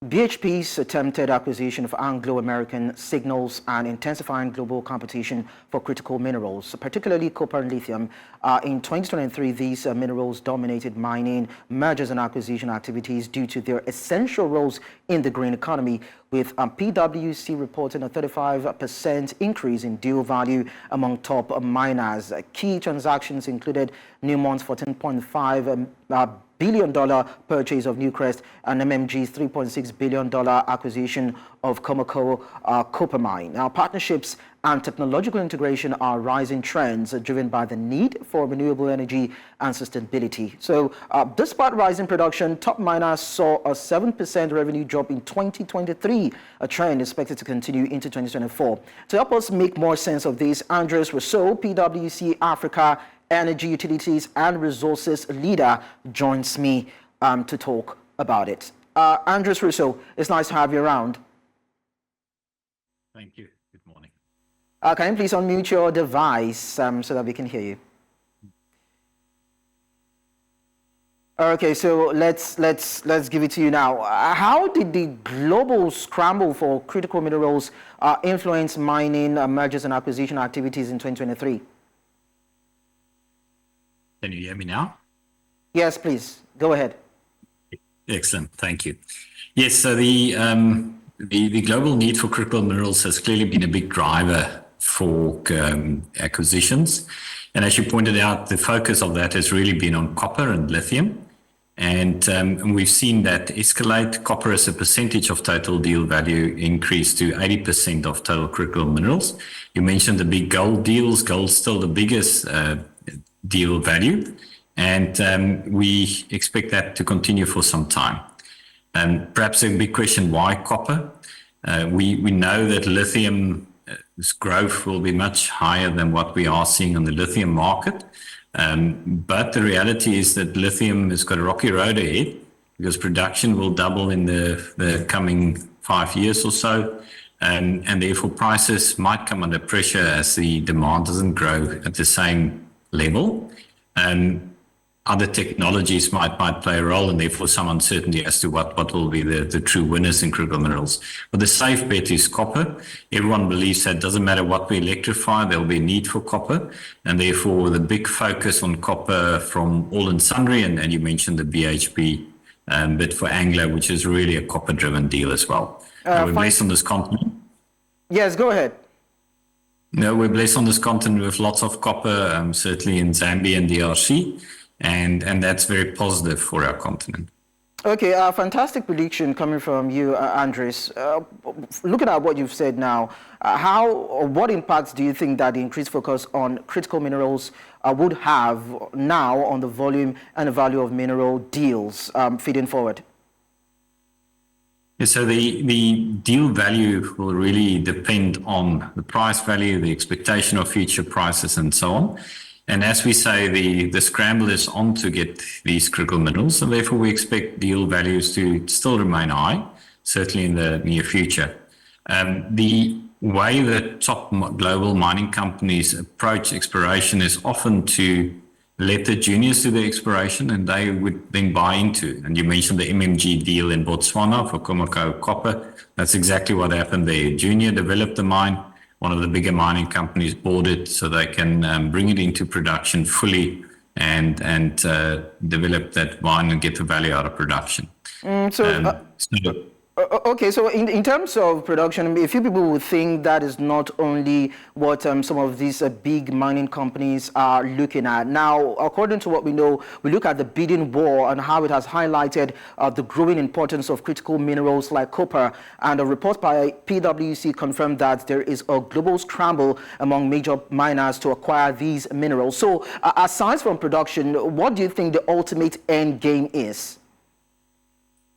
BHP's attempted acquisition of Anglo-American signals and intensifying global competition for critical minerals, particularly copper and lithium. In 2023, these minerals dominated mining, mergers and acquisition activities due to their essential roles in the green economy, with PwC reporting a 35% increase in deal value among top miners. Key transactions included Newmont's $14.5 billion purchase of Newcrest and MMG's $3.6 billion acquisition of Khoemacau Copper Mine. Now, partnerships and technological integration are rising trends driven by the need for renewable energy and sustainability. So, despite rising production, top miners saw a 7% revenue drop in 2023, a trend expected to continue into 2024. To help us make more sense of this, Andries Rossouw, PwC Africa Energy, Utilities and Resources leader, joins me to talk about it. Andries Rossouw, it's nice to have you around. Thank you. Good morning. Can you please unmute your device so that we can hear you? Okay, so let's give it to you now. How did the global scramble for critical minerals influence mining, mergers and acquisition activities in 2023? Can you hear me now? Yes, please. Go ahead. Excellent. Thank you. Yes, so the global need for critical minerals has clearly been a big driver for acquisitions. And as you pointed out, the focus of that has really been on copper and lithium. And we've seen that escalate. Copper as a percentage of total deal value increased to 80% of total critical minerals. You mentioned the big gold deals. Gold's still the biggest deal value, and we expect that to continue for some time. And perhaps a big question, why copper? We know that lithium's growth will be much higher than what we are seeing on the lithium market, but the reality is that lithium has got a rocky road ahead because production will double in the coming 5 years or so, and therefore prices might come under pressure as the demand doesn't grow at the same level, and other technologies might play a role, and therefore some uncertainty as to what will be the true winners in critical minerals. But the safe bet is copper. Everyone believes that doesn't matter what we electrify, there'll be a need for copper, and therefore the big focus on copper from all and sundry, and you mentioned the BHP bid for Anglo, which is really a copper-driven deal as well. We're blessed on this continent. Yes, go ahead. No, we're blessed on this continent with lots of copper, certainly in Zambia and DRC, and that's very positive for our continent. Okay, fantastic prediction coming from you, Andries. Looking at what you've said now, how or what impacts do you think that the increased focus on critical minerals would have now on the volume and the value of mineral deals feeding forward? Yeah, so the deal value will really depend on the price value, the expectation of future prices, and so on. And as we say, the scramble is on to get these critical minerals, and therefore we expect deal values to still remain high, certainly in the near future. The way that top global mining companies approach exploration is often to let the juniors do the exploration, and they would then buy into. And you mentioned the MMG deal in Botswana for Khoemacau Copper. That's exactly what happened there. Junior developed the mine. One of the bigger mining companies bought it so they can bring it into production fully and develop that mine and get the value out of production. Okay, so in terms of production, a few people would think that is not only what some of these big mining companies are looking at. Now, according to what we know, we look at the bidding war and how it has highlighted the growing importance of critical minerals like copper. And a report by PwC confirmed that there is a global scramble among major miners to acquire these minerals. So aside from production, what do you think the ultimate end game is?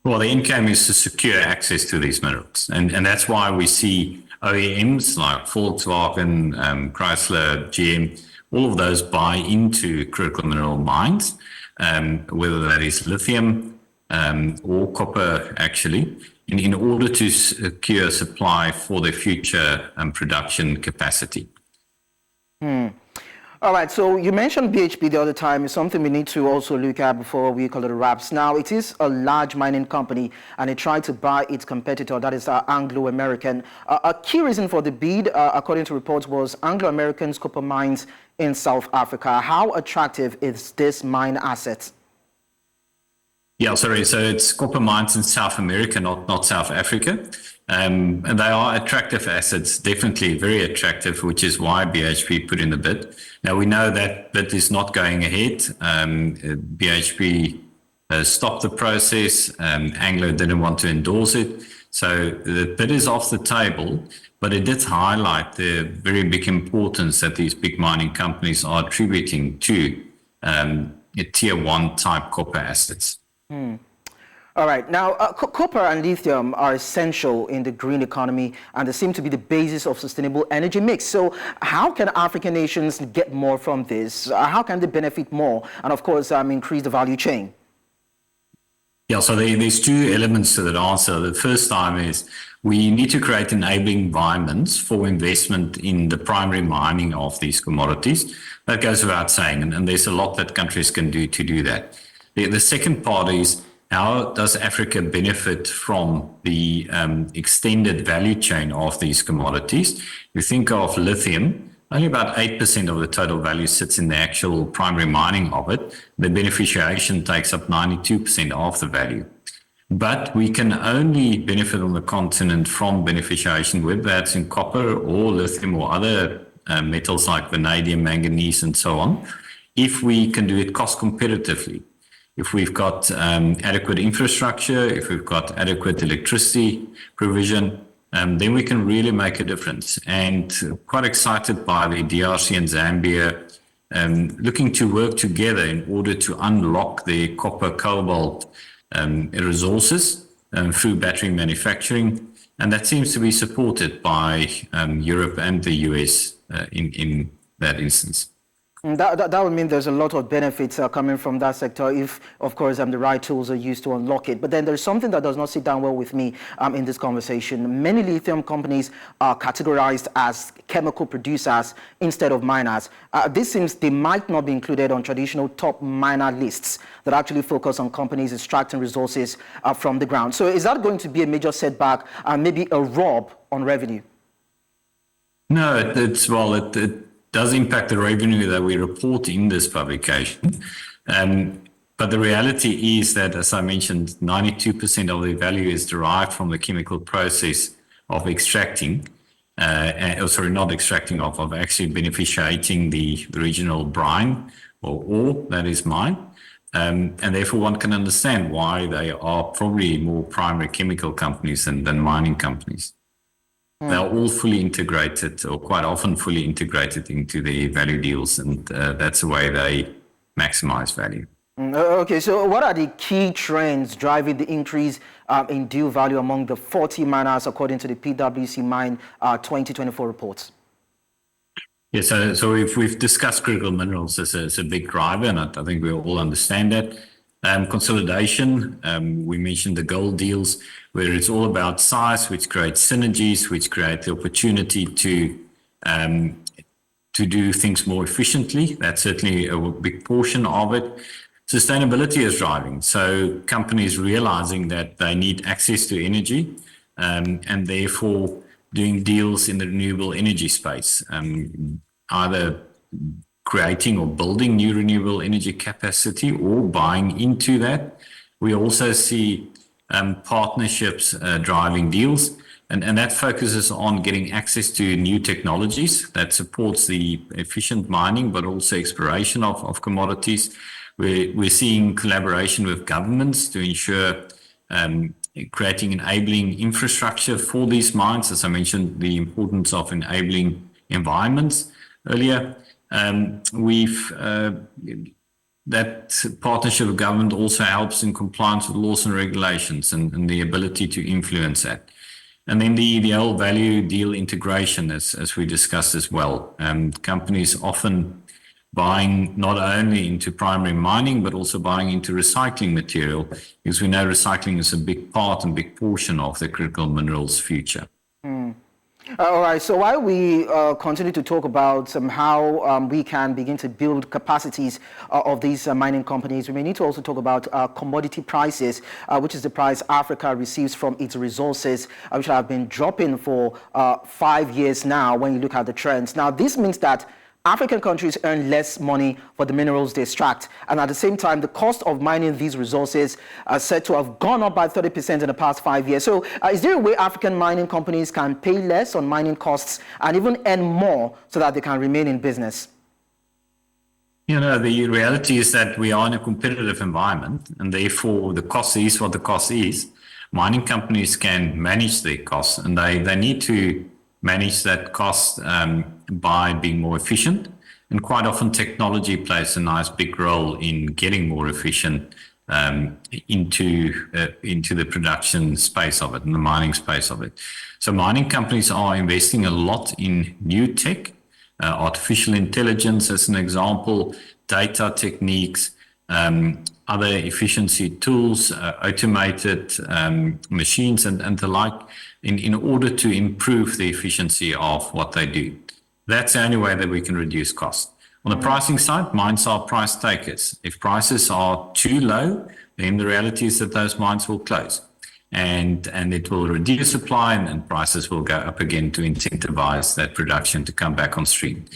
Well, the end game is to secure access to these minerals. And that's why we see OEMs like Volkswagen, Chrysler, GM, all of those buy into critical mineral mines, whether that is lithium or copper, actually, in order to secure supply for the future production capacity. All right, so you mentioned BHP the other time. It's something we need to also look at before we call it wraps. Now, it is a large mining company, and it tried to buy its competitor, that is Anglo American. A key reason for the bid, according to reports, was Anglo American's copper mines in South Africa. How attractive is this mine asset? Yeah, sorry. So it's copper mines in South America, not South Africa. And they are attractive assets, definitely very attractive, which is why BHP put in the bid. Now, we know that bid is not going ahead. BHP stopped the process. Anglo didn't want to endorse it. So the bid is off the table, but it did highlight the very big importance that these big mining companies are attributing to tier one type copper assets. All right. Now, copper and lithium are essential in the green economy, and they seem to be the basis of sustainable energy mix. So how can African nations get more from this? How can they benefit more? And of course, increase the value chain? Yeah, so there's two elements to that answer. The first time is we need to create enabling environments for investment in the primary mining of these commodities. That goes without saying, and there's a lot that countries can do to do that. The second part is, how does Africa benefit from the extended value chain of these commodities? You think of lithium, only about 8% of the total value sits in the actual primary mining of it. The beneficiation takes up 92% of the value. But we can only benefit on the continent from beneficiation, whether that's in copper or lithium or other metals like vanadium, manganese, and so on, if we can do it cost competitively. If we've got adequate infrastructure, if we've got adequate electricity provision, then we can really make a difference. And quite excited by the DRC and Zambia looking to work together in order to unlock the copper cobalt resources through battery manufacturing. And that seems to be supported by Europe and the US in that instance. That would mean there's a lot of benefits coming from that sector if, of course, the right tools are used to unlock it. But then there's something that does not sit down well with me in this conversation. Many lithium companies are categorized as chemical producers instead of miners. This seems they might not be included on traditional top miner lists that actually focus on companies extracting resources from the ground. So is that going to be a major setback and maybe a rub on revenue? No, it does impact the revenue that we report in this publication. But the reality is that, as I mentioned, 92% of the value is derived from the chemical process of extracting, not extracting, of actually beneficiating the regional brine or ore that is mined. And therefore one can understand why they are probably more primary chemical companies than mining companies. They're all fully integrated, or quite often fully integrated into the value deals, and that's the way they maximize value. Okay, so what are the key trends driving the increase in deal value among the 40 miners according to the PwC Mine 2024 reports? Yeah, so if we've discussed critical minerals as a big driver, and I think we all understand that. Consolidation, we mentioned the gold deals, where it's all about size, which creates synergies, which create the opportunity to do things more efficiently. That's certainly a big portion of it. Sustainability is driving. So companies realizing that they need access to energy and therefore doing deals in the renewable energy space, either creating or building new renewable energy capacity or buying into that. We also see partnerships driving deals, and that focuses on getting access to new technologies that supports the efficient mining, but also exploration of commodities. We're seeing collaboration with governments to ensure creating enabling infrastructure for these mines. As I mentioned, the importance of enabling environments earlier. That partnership with government also helps in compliance with laws and regulations and the ability to influence that. And then the whole value deal integration, as we discussed as well. Companies often buying not only into primary mining, but also buying into recycling material, because we know recycling is a big part and big portion of the critical minerals future. All right, so while we continue to talk about how we can begin to build capacities of these mining companies, we may need to also talk about commodity prices, which is the price Africa receives from its resources, which have been dropping for 5 years now when you look at the trends. Now, this means that African countries earn less money for the minerals they extract. And at the same time, the cost of mining these resources are said to have gone up by 30% in the past 5 years. So is there a way African mining companies can pay less on mining costs and even earn more so that they can remain in business? You know, the reality is that we are in a competitive environment, and therefore the cost is what the cost is. Mining companies can manage their costs, and they need to manage that cost by being more efficient. And quite often technology plays a nice big role in getting more efficient into the production space of it, and the mining space of it. So mining companies are investing a lot in new tech, artificial intelligence as an example, data techniques, other efficiency tools, automated machines and the like, in order to improve the efficiency of what they do. That's the only way that we can reduce costs. On the pricing side, mines are price takers. If prices are too low, then the reality is that those mines will close. And it will reduce supply, and prices will go up again to incentivize that production to come back on stream.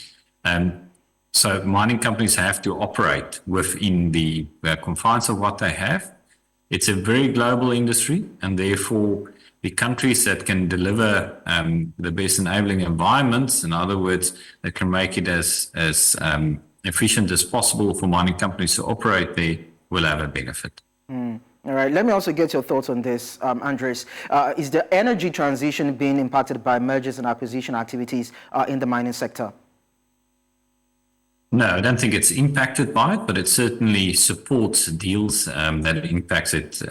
So mining companies have to operate within the confines of what they have. It's a very global industry, and therefore the countries that can deliver the best enabling environments, in other words, that can make it as efficient as possible for mining companies to operate there, will have a benefit. All right, let me also get your thoughts on this, Andries. Is the energy transition being impacted by mergers and acquisition activities in the mining sector? No, I don't think it's impacted by it, but it certainly supports deals that impacts it.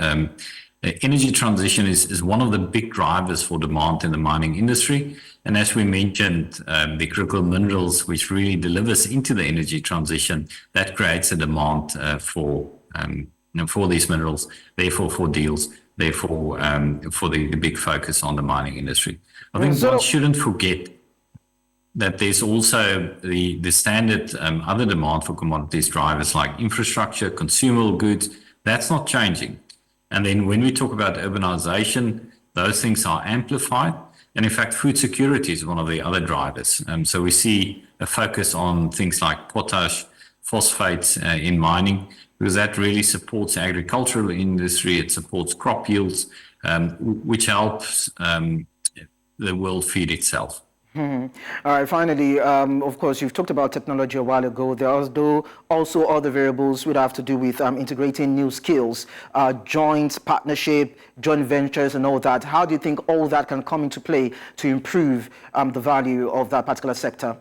Energy transition is one of the big drivers for demand in the mining industry. And as we mentioned, the critical minerals, which really delivers into the energy transition, that creates a demand for these minerals, therefore for deals, therefore for the big focus on the mining industry. I think one shouldn't forget that there's also the standard other demand for commodities drivers like infrastructure, consumable goods. That's not changing. And then when we talk about urbanization, those things are amplified. And in fact, food security is one of the other drivers. So we see a focus on things like potash, phosphates in mining, because that really supports the agricultural industry. It supports crop yields, which helps the world feed itself. All right, finally, of course, you've talked about technology a while ago. There are also other variables which have to do with integrating new skills, joint partnership, joint ventures and all that. How do you think all that can come into play to improve the value of that particular sector?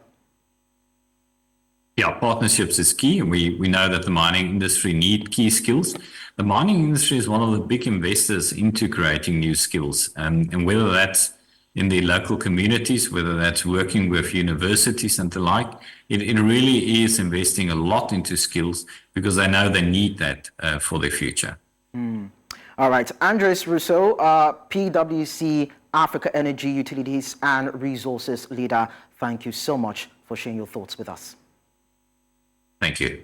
Yeah, partnerships is key. We know that the mining industry need key skills. The mining industry is one of the big investors into creating new skills, and whether that's in the local communities, whether that's working with universities and the like, it really is investing a lot into skills because they know they need that for their future. All right, Andries Rossouw, PwC Africa Energy Utilities and Resources Leader, thank you so much for sharing your thoughts with us. Thank you.